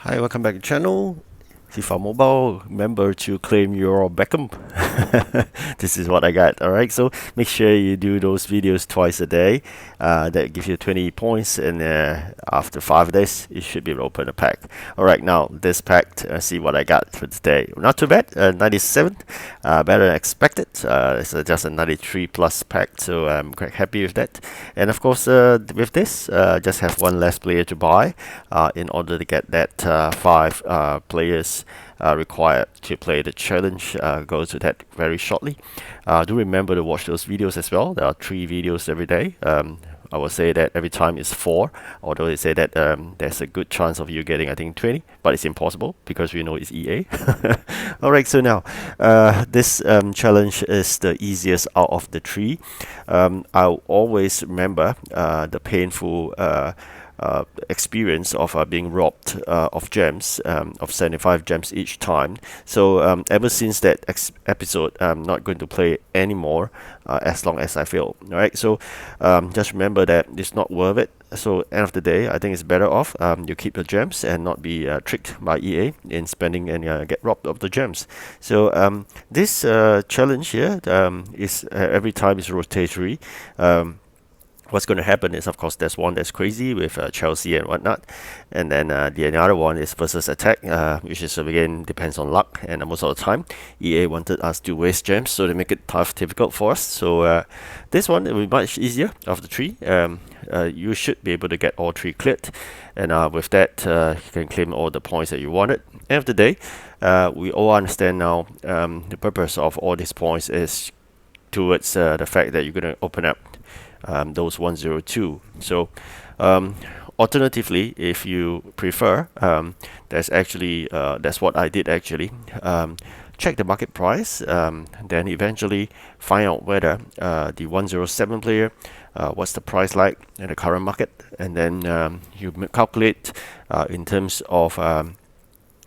Hi, welcome back to the channel. Fifa Mobile. Remember to claim your Beckham. This is what I got. Alright, so make sure you do those videos twice a day. That gives you 20 points, and after 5 days, you should be able to open a pack. Alright, now this pack, see what I got for today. Not too bad, 97, better than expected. It's just a 93 plus pack, so I'm quite happy with that. And of course, with this, just have one less player to buy in order to get that 5 players required to play the challenge. Go to that very shortly. Do remember to watch those videos as well. There are 3 videos every day. I would say that every time is 4, although they say that there's a good chance of you getting, I think, 20, but it's impossible because we know it's EA. Alright, so now this challenge is the easiest out of the 3. I'll always remember the painful experience of being robbed of gems, of 75 gems each time. So ever since that episode, I'm not going to play anymore as long as I fail. Alright, so just remember that it's not worth it. So end of the day, I think it's better off you keep the gems and not be tricked by EA in spending and get robbed of the gems. So this challenge here is every time is rotatory. What's going to happen is, of course, there's one that's crazy with Chelsea and whatnot, and then the another one is versus attack, which is again depends on luck. And most of the time, EA wanted us to waste gems, so they make it difficult for us. So this one will be much easier of the 3. You should be able to get all 3 cleared, and with that, you can claim all the points that you wanted. End of the day, we all understand now the purpose of all these points is towards the fact that you're going to open up those 102. So alternatively, if you prefer, there's actually that's what I did actually. Check the market price, then eventually find out whether the 107 player, what's the price like in the current market, and then you calculate in terms of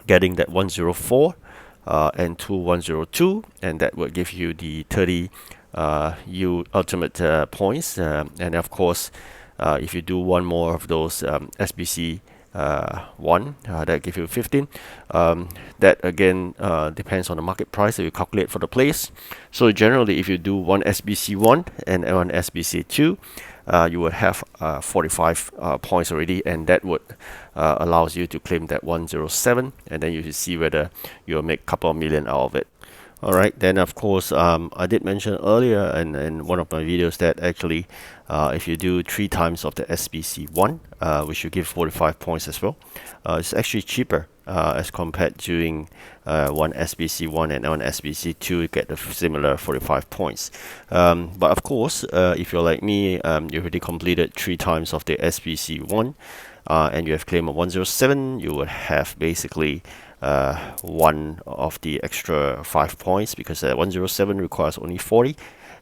getting that 104 and 102, and that will give you the 30 ultimate points, and of course if you do one more of those SBC 1, that give you 15. That again depends on the market price that you calculate for the place. So generally, if you do one SBC 1 and one SBC 2, you would have 45 points already, and that would allows you to claim that 107, and then you should see whether you'll make a couple of million out of it. Alright, then of course I did mention earlier in one of my videos that actually if you do 3 times of the SBC 1, which will give 45 points as well, it's actually cheaper as compared to doing one SBC 1 and one SBC 2 to get the similar 45 points. But of course, if you're like me, you already completed 3 times of the SBC 1 and you have claimed a 107, you would have basically one of the extra 5 points, because 107 requires only 40,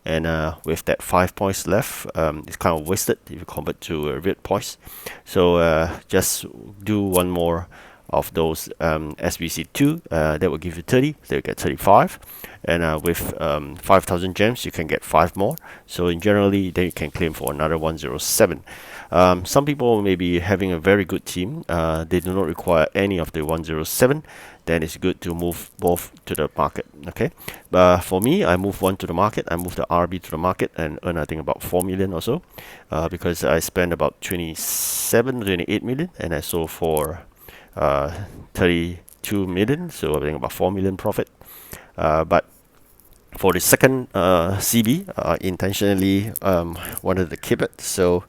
and with that 5 points left, it's kind of wasted if you convert to red points. So just do one more of those SBC 2, that will give you 30, so you get 35, and with 5,000 gems you can get 5 more, so in generally then you can claim for another 107. Some people may be having a very good team, they do not require any of the 107, then it's good to move both to the market. Okay, but for me, I move one to the market, I move the RB to the market and earn I think about 4 million or so, because I spent about 28 million and I sold for 32 million, so I think about 4 million profit. But for the second CB, intentionally wanted to keep it, so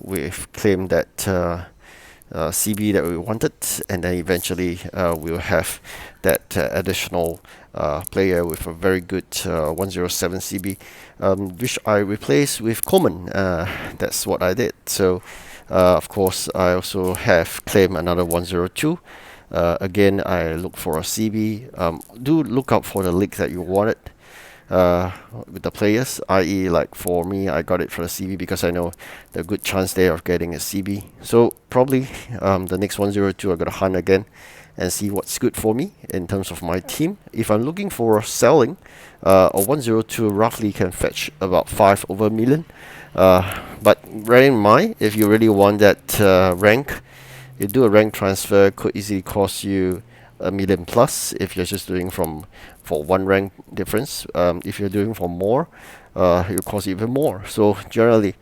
we've claimed that CB that we wanted, and then eventually we'll have that additional player with a very good 107 CB, which I replaced with Coleman. That's what I did. So of course I also have claimed another 102. Again, I look for a CB. Do look out for the leaks that you wanted with the players, i.e. like for me, I got it for a CB because I know the good chance there of getting a CB. So probably the next 102 I gotta hunt again and see what's good for me in terms of my team. If I'm looking for selling, a 102 roughly can fetch about 5 over million. But bear in mind, if you really want that rank, You do a rank transfer could easily cost you a million plus if you're just doing from for one rank difference. If you're doing for more, it will cost even more. So generally,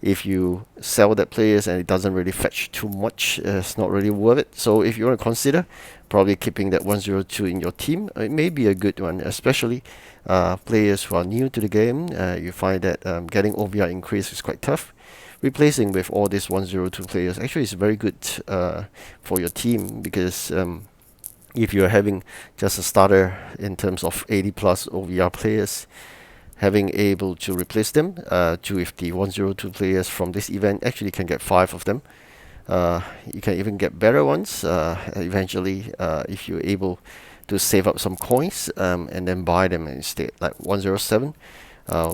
if you sell that players and it doesn't really fetch too much, it's not really worth it. So if you want to consider probably keeping that 102 in your team, it may be a good one, especially players who are new to the game. You find that getting OVR increase is quite tough. Replacing with all these 102 players actually is very good for your team, because if you're having just a starter in terms of 80 plus OVR players, having able to replace them to with the 102 players from this event, actually can get 5 of them. You can even get better ones eventually if you're able to save up some coins and then buy them instead. Like 107,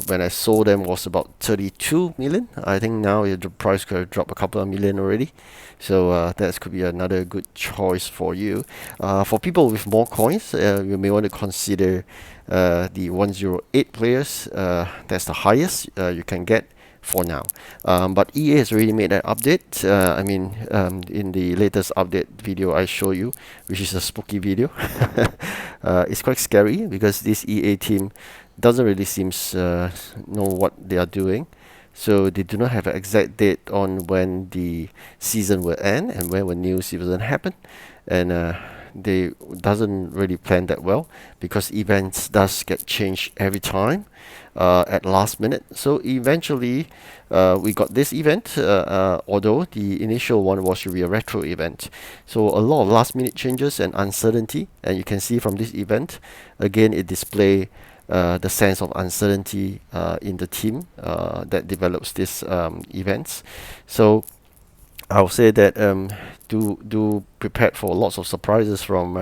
when I sold them was about 32 million. I think now the price could have dropped a couple of million already. So that could be another good choice for you. For people with more coins, you may want to consider the 108 players. That's the highest you can get for now. But EA has already made that update. In the latest update video I show you, which is a spooky video, it's quite scary because this EA team doesn't really seems know what they are doing. So they do not have an exact date on when the season will end and when will new season happen, and they doesn't really plan that well because events does get changed every time at last minute. So eventually, we got this event, although the initial one was to be a retro event. So a lot of last minute changes and uncertainty, and you can see from this event, again, it display the sense of uncertainty in the team that develops these events. So I'll say that do prepare for lots of surprises from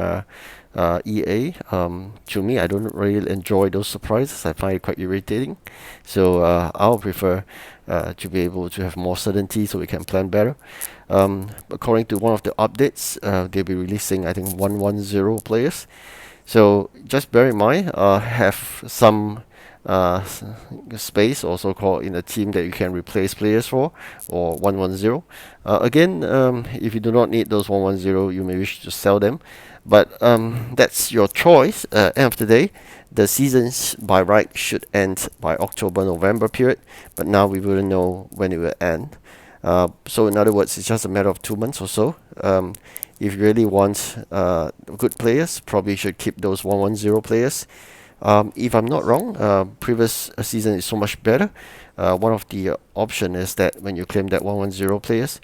EA. To me, I don't really enjoy those surprises. I find it quite irritating. So I'll prefer to be able to have more certainty so we can plan better. According to one of the updates, they'll be releasing, I think, 110 players. So just bear in mind, have some space also called in a team that you can replace players for, or 110. Again, if you do not need those 110, you may wish to sell them, but that's your choice. End of the day, the seasons by right should end by October-November period, but now we wouldn't know when it will end. So in other words, it's just a matter of 2 months or so. If you really want good players, probably should keep those 110 players. If I'm not wrong, previous season is so much better. One of the option is that when you claim that 110 players,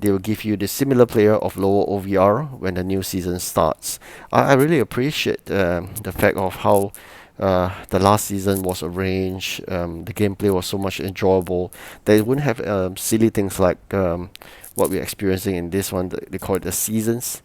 they will give you the similar player of lower OVR when the new season starts. I really appreciate the fact of how the last season was arranged. The gameplay was so much enjoyable. They wouldn't have silly things like what we're experiencing in this one. They call it the seasons.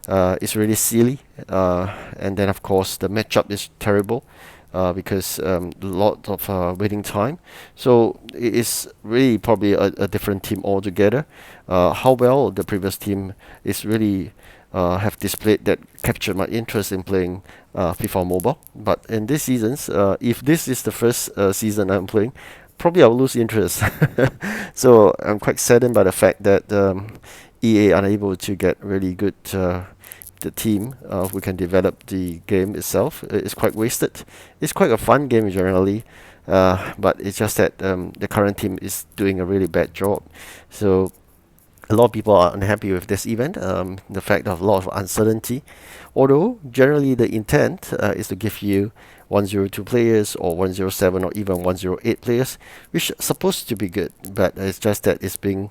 It's really silly, and then of course the matchup is terrible because a lot of waiting time. So it is really probably a different team altogether. How well the previous team is really have displayed that captured my interest in playing FIFA Mobile. But in this seasons, if this is the first season I'm playing, probably I'll lose interest. So I'm quite saddened by the fact that EA unable to get really good the team who can develop the game itself. It's quite wasted. It's quite a fun game generally, but it's just that the current team is doing a really bad job. So a lot of people are unhappy with this event, the fact of a lot of uncertainty. Although generally the intent is to give you 102 players or 107 or even 108 players, which is supposed to be good, but it's just that it's being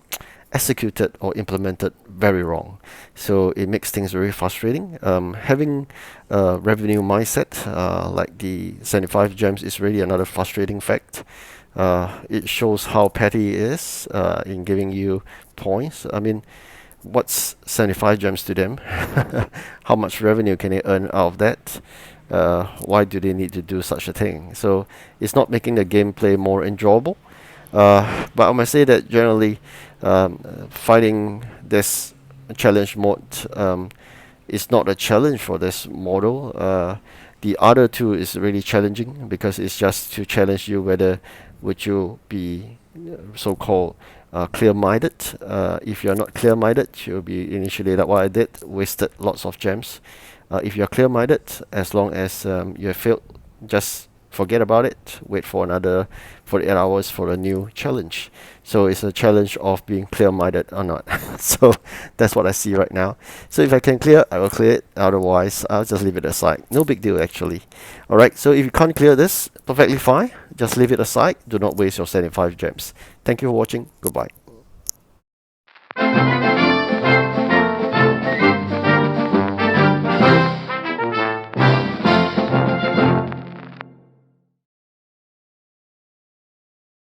executed or implemented very wrong. So it makes things very frustrating. Having a revenue mindset like the 75 gems is really another frustrating fact. It shows how petty it is in giving you points. I mean, what's 75 gems to them? How much revenue can they earn out of that? Why do they need to do such a thing? So it's not making the gameplay more enjoyable. But I must say that generally, finding this challenge mode is not a challenge for this model. The other two is really challenging because it's just to challenge you whether would you be so-called clear-minded. If you're not clear-minded, you'll be initially like what I did, wasted lots of gems. If you're clear-minded, as long as you have failed, just forget about it. Wait for another 48 hours for a new challenge. So it's a challenge of being clear-minded or not. So that's what I see right now. So if I can clear, I will clear it. Otherwise, I'll just leave it aside. No big deal actually. Alright, so if you can't clear this, perfectly fine. Just leave it aside. Do not waste your 75 gems. Thank you for watching. Goodbye.